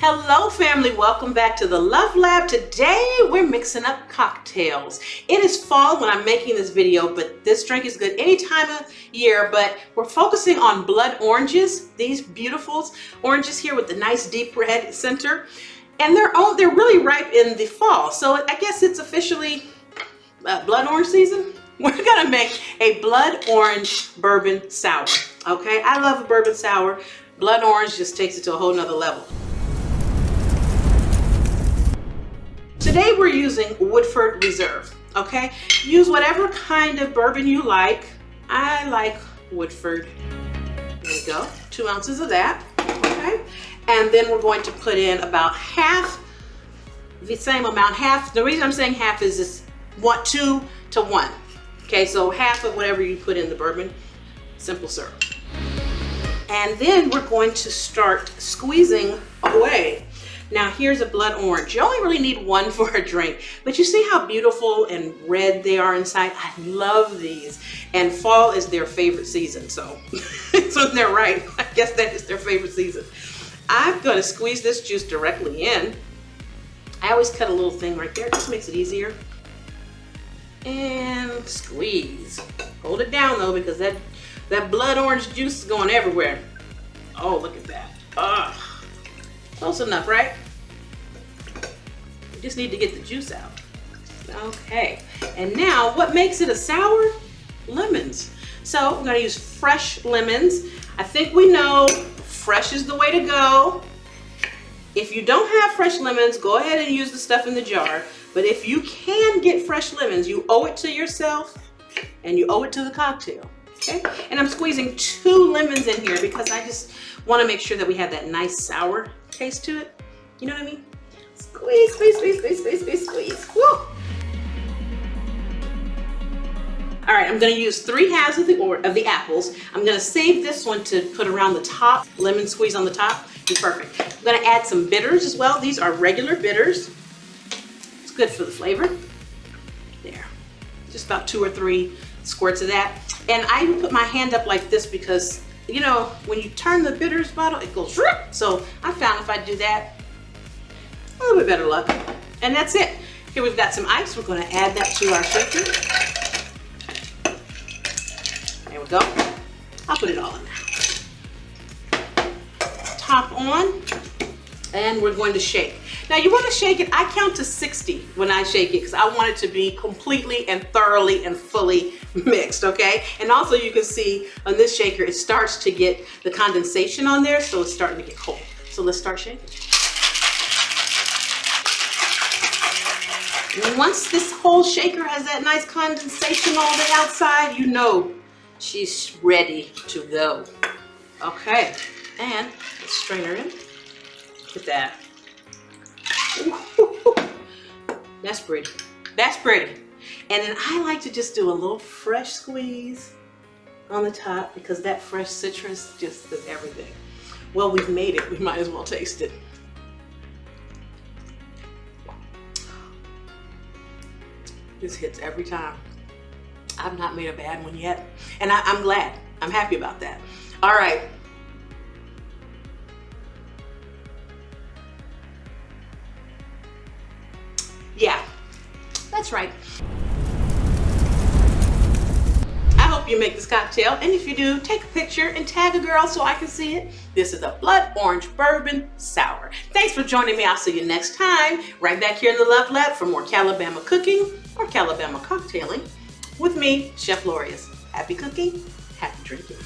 Hello family, welcome back to the Love Lab. Today we're mixing up cocktails. It is fall when I'm making this video, but this drink is good any time of year, but we're focusing on blood oranges, these beautiful oranges here with the nice deep red center. And they're really ripe in the fall, so I guess it's officially blood orange season. We're gonna make a blood orange bourbon sour, okay? I love a bourbon sour. Blood orange just takes it to a whole nother level. Today we're using Woodford Reserve, okay? Use whatever kind of bourbon you like. I like Woodford. There we go, 2 ounces of that, okay? And then we're going to put in about half, the same amount, half. The reason I'm saying half is this 2 to 1. Okay, so half of whatever you put in the bourbon, simple syrup. And then we're going to start squeezing away. Now here's a blood orange. You only really need one for a drink, but you see how beautiful and red they are inside? I love these. And fall is their favorite season, so they're right. I guess that is their favorite season. I'm gonna squeeze this juice directly in. I always cut a little thing right there, it just makes it easier. And squeeze. Hold it down though, because that blood orange juice is going everywhere. Oh, look at that. Ah, close enough, right? We just need to get the juice out. Okay, and now what makes it a sour? Lemons. So we're gonna use fresh lemons. I think we know fresh is the way to go. If you don't have fresh lemons, go ahead and use the stuff in the jar. But if you can get fresh lemons, you owe it to yourself and you owe it to the cocktail, okay? And I'm squeezing 2 lemons in here because I just wanna make sure that we have that nice sour taste to it. You know what I mean? Squeeze, squeeze, squeeze, squeeze, squeeze, squeeze, squeeze. Woo! All right, I'm gonna use 3 halves of the apples. I'm gonna save this one to put around the top, lemon squeeze on the top, be perfect. I'm gonna add some bitters as well. These are regular bitters. It's good for the flavor. There, just about 2 or 3 squirts of that. And I even put my hand up like this because, you know, when you turn the bitters bottle, it goes, so I found if I do that, a little bit better luck. And that's it. Here we've got some ice. We're gonna add that to our shaker. There we go. I'll put it all in now. Top on, and we're going to shake. Now you want to shake it, I count to 60 when I shake it because I want it to be completely and thoroughly and fully mixed, okay? And also you can see on this shaker, it starts to get the condensation on there, so it's starting to get cold. So let's start shaking. And once this whole shaker has that nice condensation on the outside, you know she's ready to go. Okay, and let's strain her in. Look at that. Ooh, that's pretty. That's pretty. And then I like to just do a little fresh squeeze on the top because that fresh citrus just does everything. Well, we've made it. We might as well taste it. This hits every time. I've not made a bad one yet. And I'm glad. I'm happy about that. All right. Yeah, that's right. I hope you make this cocktail, and if you do, take a picture and tag a girl so I can see it. This is a blood orange bourbon sour. Thanks for joining me. I'll see you next time, right back here in the Love Lab for more Calibama cooking or Calibama cocktailing with me, Chef Lorious. Happy cooking, happy drinking.